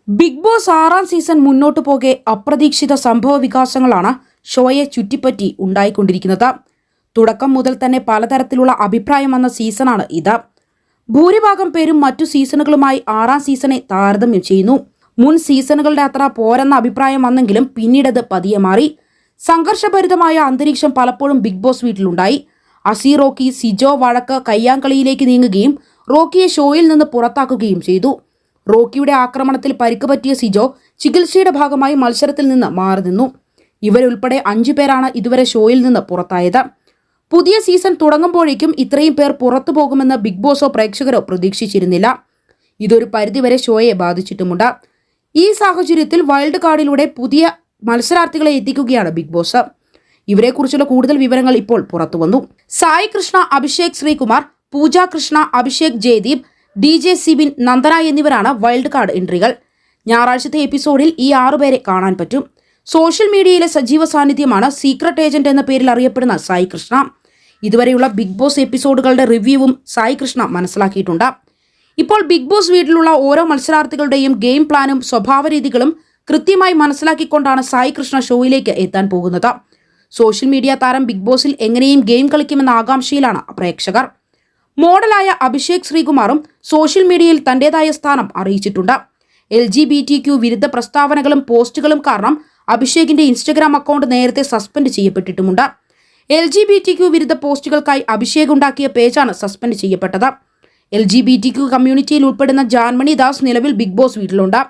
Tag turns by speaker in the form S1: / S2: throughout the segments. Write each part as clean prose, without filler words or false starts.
S1: Big boss 6ാം season മുന്നോട്ടു പോകെ അപ്രതീക്ഷിത സംഭവ വികാസങ്ങളാണ് ഷോയെ ചുറ്റിപ്പറ്റി ഉണ്ടായിക്കൊണ്ടിരിക്കുന്നത്. തുടക്കം മുതൽ തന്നെ പലതരത്തിലുള്ള അഭിപ്രായം വന്ന സീസണാണ് ഇത്. ഭൂരിഭാഗം പേരും മറ്റു സീസണുകളുമായി 6ാം സീസണെ താരതമ്യം ചെയ്യുന്നു. മുൻ സീസണുകളുടെ അത്ര പോരെന്ന അഭിപ്രായം വന്നെങ്കിലും പിന്നീടത് പതിയെ മാറി. സംഘർഷഭരിതമായ അന്തരീക്ഷം പലപ്പോഴും ബിഗ് ബോസ് വീട്ടിലുണ്ടായി. റോക്കി സിജോ വഴക്ക് കയ്യാങ്കളിയിലേക്ക് നീങ്ങുകയും റോക്കിയെ ഷോയിൽ നിന്ന് പുറത്താക്കുകയും ചെയ്തു. റോക്കിയുടെ ആക്രമണത്തിൽ പരിക്ക് പറ്റിയ സിജോ ചികിത്സയുടെ ഭാഗമായി മത്സരത്തിൽ നിന്ന് മാറി നിന്നു. ഇവരുൾപ്പെടെ 5 പേരാണ് ഇതുവരെ ഷോയിൽ നിന്ന് പുറത്തായത്. പുതിയ സീസൺ തുടങ്ങുമ്പോഴേക്കും ഇത്രയും പേർ പുറത്തു പോകുമെന്ന് ബിഗ് ബോസോ പ്രേക്ഷകരോ പ്രതീക്ഷിച്ചിരുന്നില്ല. ഇതൊരു പരിധിവരെ ഷോയെ ബാധിച്ചിട്ടുമുണ്ട്. ഈ സാഹചര്യത്തിൽ വൈൽഡ് കാർഡിലൂടെ പുതിയ മത്സരാർത്ഥികളെ എത്തിക്കുകയാണ് ബിഗ് ബോസ്. ഇവരെക്കുറിച്ചുള്ള കൂടുതൽ വിവരങ്ങൾ ഇപ്പോൾ പുറത്തുവന്നു. സായി കൃഷ്ണ, അഭിഷേക് ശ്രീകുമാർ, പൂജ കൃഷ്ണ, അഭിഷേക് ജയദീപ്, DJ സിബിൻ, നന്ദന എന്നിവരാണ് വൈൽഡ് കാർഡ് എൻട്രികൾ. ഞായറാഴ്ചത്തെ എപ്പിസോഡിൽ ഈ 6 പേരെ കാണാൻ പറ്റും. സോഷ്യൽ മീഡിയയിലെ സജീവ സാന്നിധ്യമാണ് സീക്രട്ട് ഏജന്റ് എന്ന പേരിൽ അറിയപ്പെടുന്ന സായി കൃഷ്ണ. ഇതുവരെയുള്ള ബിഗ് ബോസ് എപ്പിസോഡുകളുടെ റിവ്യൂവും സായി കൃഷ്ണ മനസ്സിലാക്കിയിട്ടുണ്ട്. ഇപ്പോൾ ബിഗ് ബോസ് വീട്ടിലുള്ള ഓരോ മത്സരാർത്ഥികളുടെയും ഗെയിം പ്ലാനും സ്വഭാവരീതികളും കൃത്യമായി മനസ്സിലാക്കിക്കൊണ്ടാണ് സായി കൃഷ്ണ ഷോയിലേക്ക് എത്താൻ പോകുന്നത്. സോഷ്യൽ മീഡിയ താരം ബിഗ് ബോസിൽ എങ്ങനെയും ഗെയിം കളിക്കുമെന്ന ആകാംക്ഷയിലാണ് പ്രേക്ഷകർ. മോഡലായ അഭിഷേക് ശ്രീകുമാറും സോഷ്യൽ മീഡിയയിൽ തന്റേതായ സ്ഥാനം അറിയിച്ചിട്ടുണ്ട്. LGBTQ വിരുദ്ധ പ്രസ്താവനകളും പോസ്റ്റുകളും കാരണം അഭിഷേകിന്റെ ഇൻസ്റ്റഗ്രാം അക്കൗണ്ട് നേരത്തെ സസ്പെൻഡ് ചെയ്യപ്പെട്ടിട്ടുമുണ്ട്. LGBTQ വിരുദ്ധ പോസ്റ്റുകൾക്കായി അഭിഷേക് ഉണ്ടാക്കിയ പേജാണ് സസ്പെൻഡ് ചെയ്യപ്പെട്ടത്. LGBTQ കമ്മ്യൂണിറ്റിയിൽ ഉൾപ്പെടുന്ന ജാൻമണി ദാസ് നിലവിൽ ബിഗ് ബോസ് വീട്ടിലുണ്ട്.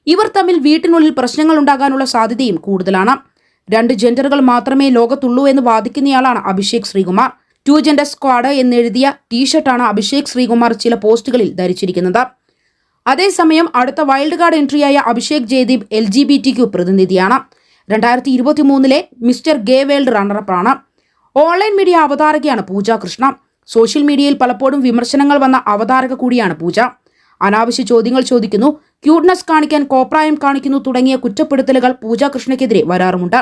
S1: ഇവർ തമ്മിൽ വീട്ടിനുള്ളിൽ പ്രശ്നങ്ങൾ ഉണ്ടാകാനുള്ള സാധ്യതയും കൂടുതലാണ്. 2 ജെൻഡറുകൾ മാത്രമേ ലോകത്തുള്ളൂ എന്ന് വാദിക്കുന്നയാളാണ് അഭിഷേക് ശ്രീകുമാർ. 2 ജെൻഡർ സ്ക്വാഡ് എന്നെഴുതിയ ടീഷർട്ടാണ് അഭിഷേക് ശ്രീകുമാർ ചില പോസ്റ്റുകളിൽ ധരിച്ചിരിക്കുന്നത്. അതേസമയം അടുത്ത വൈൽഡ് കാർഡ് എൻട്രിയായ അഭിഷേക് ജയദീപ് LGBTQ പ്രതിനിധിയാണ്. 2023 മിസ്റ്റർ ഗേ വേൾഡ് റണ്ണറപ്പാണ്. ഓൺലൈൻ മീഡിയ അവതാരകയാണ് പൂജ കൃഷ്ണ. സോഷ്യൽ മീഡിയയിൽ പലപ്പോഴും വിമർശനങ്ങൾ വന്ന അവതാരക കൂടിയാണ് പൂജ. അനാവശ്യ ചോദ്യങ്ങൾ ചോദിക്കുന്നു, ക്യൂട്ട്നെസ് കാണിക്കാൻ കോപ്രായം കാണിക്കുന്നു തുടങ്ങിയ കുറ്റപ്പെടുത്തലുകൾ പൂജ കൃഷ്ണയ്ക്കെതിരെ വരാറുമുണ്ട്.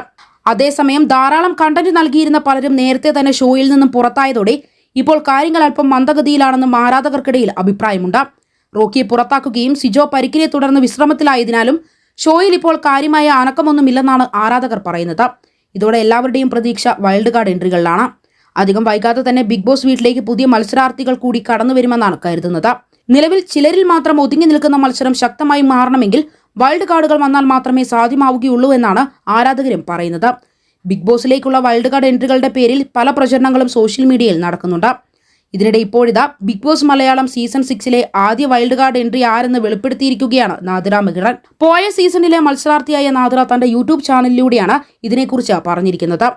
S1: അതേസമയം ധാരാളം കണ്ടന്റ് നൽകിയിരുന്ന പലരും നേരത്തെ തന്നെ ഷോയിൽ നിന്നും പുറത്തായതോടെ ഇപ്പോൾ കാര്യങ്ങൾ അല്പം മന്ദഗതിയിലാണെന്നും ആരാധകർക്കിടയിൽ അഭിപ്രായമുണ്ട്. റോക്കിയെ പുറത്താക്കുകയും സിജോ പരിക്കിനെ തുടർന്ന് വിശ്രമത്തിലായതിനാലും ഷോയിൽ ഇപ്പോൾ കാര്യമായ അനക്കമൊന്നുമില്ലെന്നാണ് ആരാധകർ പറയുന്നത്. ഇതോടെ എല്ലാവരുടെയും പ്രതീക്ഷ വൈൽഡ് കാർഡ് എൻട്രികളിലാണ്. അധികം വൈകാതെ തന്നെ ബിഗ് ബോസ് വീട്ടിലേക്ക് പുതിയ മത്സരാർത്ഥികൾ കൂടി കടന്നുവരുമെന്നാണ് കരുതുന്നത്. നിലവിൽ ചിലരിൽ മാത്രം ഒതുങ്ങി നിൽക്കുന്ന മത്സരം ശക്തമായി മാറണമെങ്കിൽ വൈൽഡ് കാർഡുകൾ വന്നാൽ മാത്രമേ സാധ്യമാവുകയുള്ളൂ എന്നാണ് ആരാധകരും പറയുന്നത്. ബിഗ് ബോസിലേക്കുള്ള വൈൽഡ് കാർഡ് എൻട്രികളുടെ പേരിൽ പല പ്രചരണങ്ങളും സോഷ്യൽ മീഡിയയിൽ നടക്കുന്നുണ്ട്. ഇതിനിടെ ഇപ്പോഴിതാ ബിഗ് ബോസ് മലയാളം സീസൺ 6ലെ ആദ്യ വൈൽഡ് കാർഡ് എൻട്രി ആരെന്ന് വെളിപ്പെടുത്തിയിരിക്കുകയാണ് നാദിറ മെഹ്റാൻ. പോയ സീസണിലെ മത്സരാർത്ഥിയായ നാദിറ തന്റെ യൂട്യൂബ് ചാനലിലൂടെയാണ് ഇതിനെക്കുറിച്ച് പറഞ്ഞിരിക്കുന്നത്.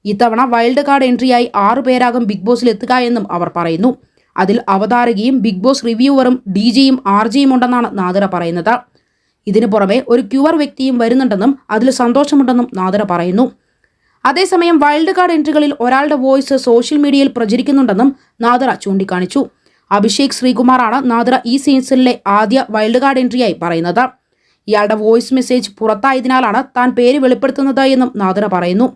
S1: ഇത്തവണ വൈൽഡ് കാർഡ് എൻട്രിയായി 6 പേരാകും ബിഗ് ബോസിൽ എത്തുക എന്നും അവർ പറയുന്നു. അതിൽ അവതാരകയും ബിഗ് ബോസ് റിവ്യൂവറും DJയും RJയും ഉണ്ടെന്നാണ് നാദിറ പറയുന്നത്. ഇതിനു പുറമെ ഒരു ക്യൂർ വ്യക്തിയും വരുന്നുണ്ടെന്നും അതിൽ സന്തോഷമുണ്ടെന്നും നാദിറ പറയുന്നു. അതേസമയം വൈൽഡ് കാർഡ് എൻട്രികളിൽ ഒരാളുടെ വോയിസ് സോഷ്യൽ മീഡിയയിൽ പ്രചരിക്കുന്നുണ്ടെന്നും നാദിറ ചൂണ്ടിക്കാണിച്ചു. അഭിഷേക് ശ്രീകുമാറാണ് നാദിറ ഈ സീസണിലെ ആദ്യ വൈൽഡ് കാർഡ് എൻട്രിയായി പറയുന്നത്. ഇയാളുടെ വോയിസ് മെസ്സേജ് പുറത്തായതിനാലാണ് താൻ പേര് വെളിപ്പെടുത്തുന്നത് എന്നും നാദിറ പറയുന്നു.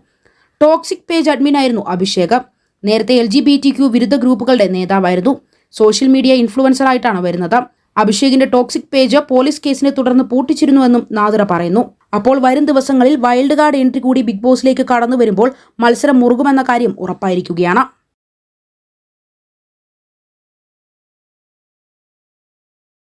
S1: ടോക്സിക് പേജ് അഡ്മിനായിരുന്നു അഭിഷേക്. നേരത്തെ LGBTQ വിരുദ്ധ ഗ്രൂപ്പുകളുടെ നേതാവായിരുന്നു. സോഷ്യൽ മീഡിയ ഇൻഫ്ലുവൻസറായിട്ടാണ് വരുന്നത്. അഭിഷേകിന്റെ ടോക്സിക് പേജ് പോലീസ് കേസിനെ തുടർന്ന് പൂട്ടിച്ചിരുന്നുവെന്നും നാദിറ പറയുന്നു. അപ്പോൾ വരും ദിവസങ്ങളിൽ വൈൽഡ് കാർഡ് എൻട്രി കൂടി ബിഗ് ബോസിലേക്ക് കടന്നു വരുമ്പോൾ മത്സരം മുറുകുമെന്ന കാര്യം ഉറപ്പായിരിക്കുകയാണ്.